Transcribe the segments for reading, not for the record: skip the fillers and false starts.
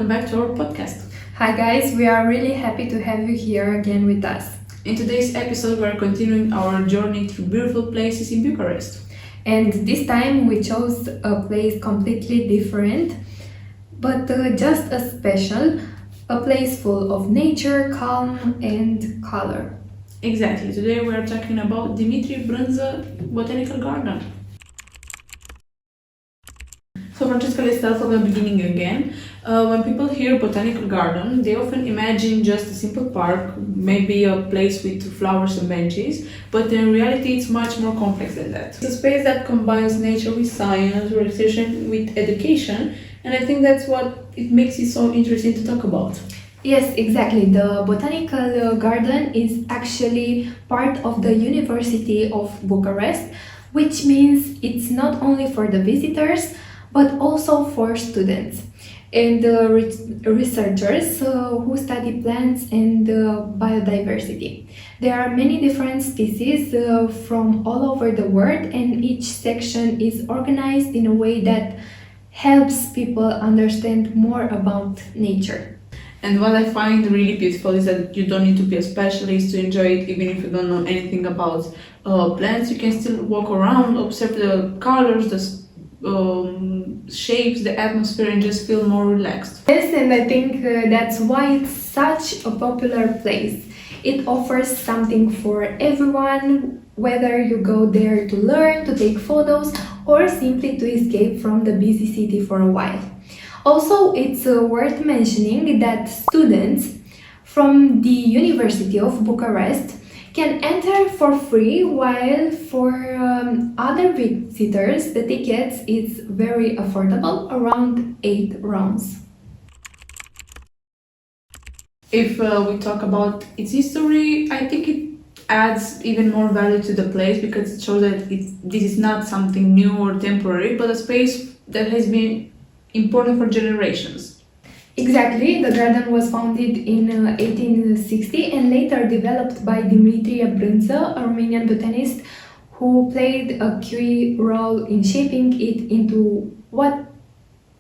welcome back to our podcast. Hi guys, we are really happy to have you here again with us. In today's episode, we are continuing our journey through beautiful places in Bucharest. And this time we chose a place completely different, but just as special, a place full of nature, calm and color. Exactly, today we are talking about Dimitrie Brânză Botanical Garden. So Francesca, let's start from the beginning again. When people hear botanical garden, they often imagine just a simple park, maybe a place with flowers and benches, but in reality it's much more complex than that. It's a space that combines nature with science, relaxation with education, and I think that's what it makes it so interesting to talk about. Yes, exactly. The Botanical Garden is actually part of the University of Bucharest, which means it's not only for the visitors, but also for students and researchers who study plants and biodiversity. There are many different species from all over the world, and each section is organized in a way that helps people understand more about nature. And what I find really beautiful is that you don't need to be a specialist to enjoy it, even if you don't know anything about plants. You can still walk around, observe the colors, the shapes, the atmosphere, and just feel more relaxed. Yes, and I think that's why it's such a popular place. It offers something for everyone, whether you go there to learn, to take photos, or simply to escape from the busy city for a while. Also, it's worth mentioning that students from the University of Bucharest can enter for free, while for other visitors the tickets is very affordable, around 8 rounds. If we talk about its history, I think it adds even more value to the place because it shows that this is not something new or temporary, but a space that has been important for generations. Exactly, the garden was founded in 1860 and later developed by Dimitrie Brânză, a Romanian botanist who played a key role in shaping it into what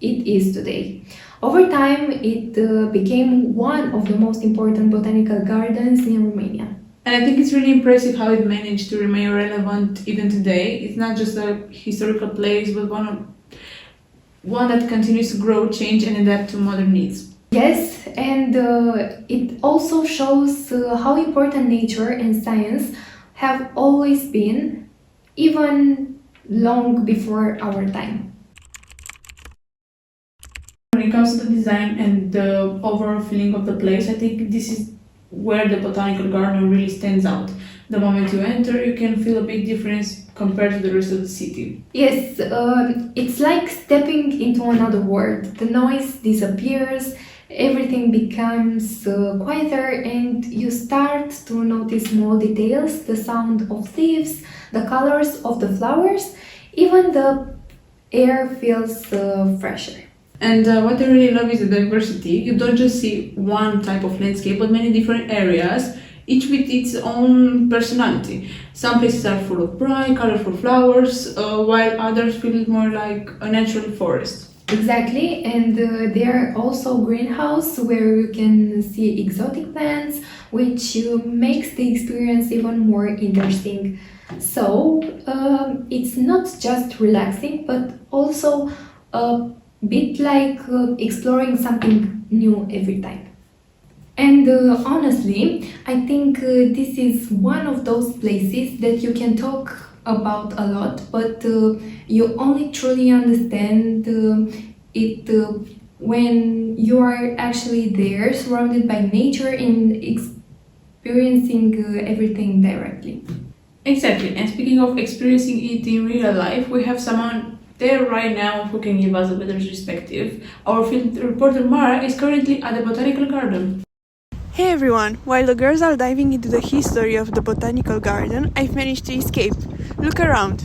it is today. Over time, it became one of the most important botanical gardens in Romania. And I think it's really impressive how it managed to remain relevant even today. It's not just a historical place, but one that continues to grow, change, and adapt to modern needs. Yes, and it also shows how important nature and science have always been, even long before our time. When it comes to the design and the overall feeling of the place, I think this is where the botanical garden really stands out. The moment you enter, you can feel a big difference compared to the rest of the city. Yes, it's like stepping into another world. The noise disappears, everything becomes quieter, and you start to notice small details, the sound of leaves, the colors of the flowers, even the air feels fresher. And what I really love is the diversity. You don't just see one type of landscape, but many different areas, each with its own personality. Some places are full of bright, colorful flowers, while others feel more like a natural forest. Exactly, and there are also greenhouse where you can see exotic plants, which makes the experience even more interesting. So it's not just relaxing, but also a bit like exploring something new every time. And honestly, I think this is one of those places that you can talk about a lot, but you only truly understand it when you are actually there, surrounded by nature and experiencing everything directly. Exactly, and speaking of experiencing it in real life, we have someone there right now who can give us a better perspective. Our field reporter Mara is currently at the Botanical Garden. Hey everyone! While the girls are diving into the history of the Botanical Garden, I've managed to escape. Look around.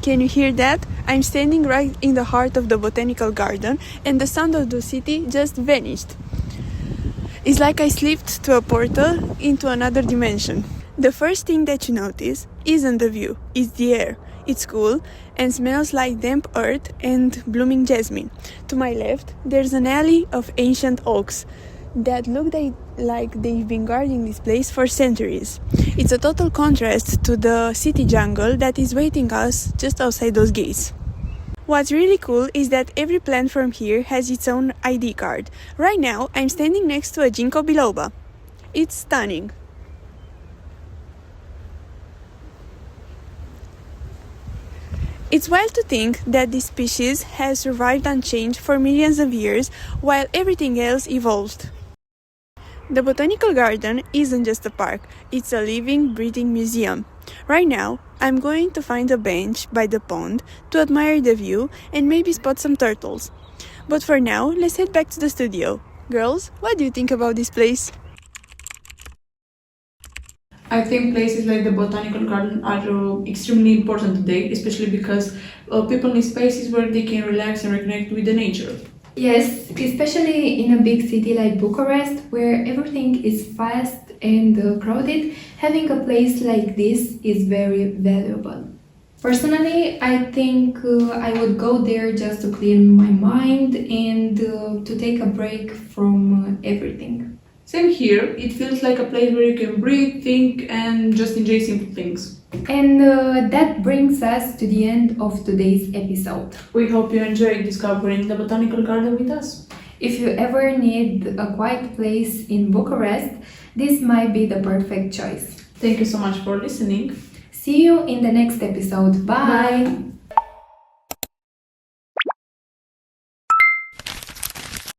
Can you hear that? I'm standing right in the heart of the Botanical Garden and the sound of the city just vanished. It's like I slipped to a portal into another dimension. The first thing that you notice isn't the view, it's the air. It's cool and smells like damp earth and blooming jasmine. To my left, there's an alley of ancient oaks that look like they've been guarding this place for centuries. It's a total contrast to the city jungle that is waiting us just outside those gates. What's really cool is that every plant from here has its own ID card. Right now, I'm standing next to a ginkgo biloba. It's stunning. It's wild to think that this species has survived unchanged for millions of years while everything else evolved. The Botanical Garden isn't just a park, it's a living, breathing museum. Right now, I'm going to find a bench by the pond to admire the view and maybe spot some turtles. But for now, let's head back to the studio. Girls, what do you think about this place? I think places like the Botanical Garden are extremely important today, especially because people need spaces where they can relax and reconnect with the nature. Yes, especially in a big city like Bucharest, where everything is fast and crowded, having a place like this is very valuable. Personally, I think I would go there just to clear my mind and to take a break from everything. Same here, it feels like a place where you can breathe, think, and just enjoy simple things. And that brings us to the end of today's episode. We hope you enjoyed discovering the Botanical Garden with us. If you ever need a quiet place in Bucharest, this might be the perfect choice. Thank you so much for listening. See you in the next episode. Bye. Bye.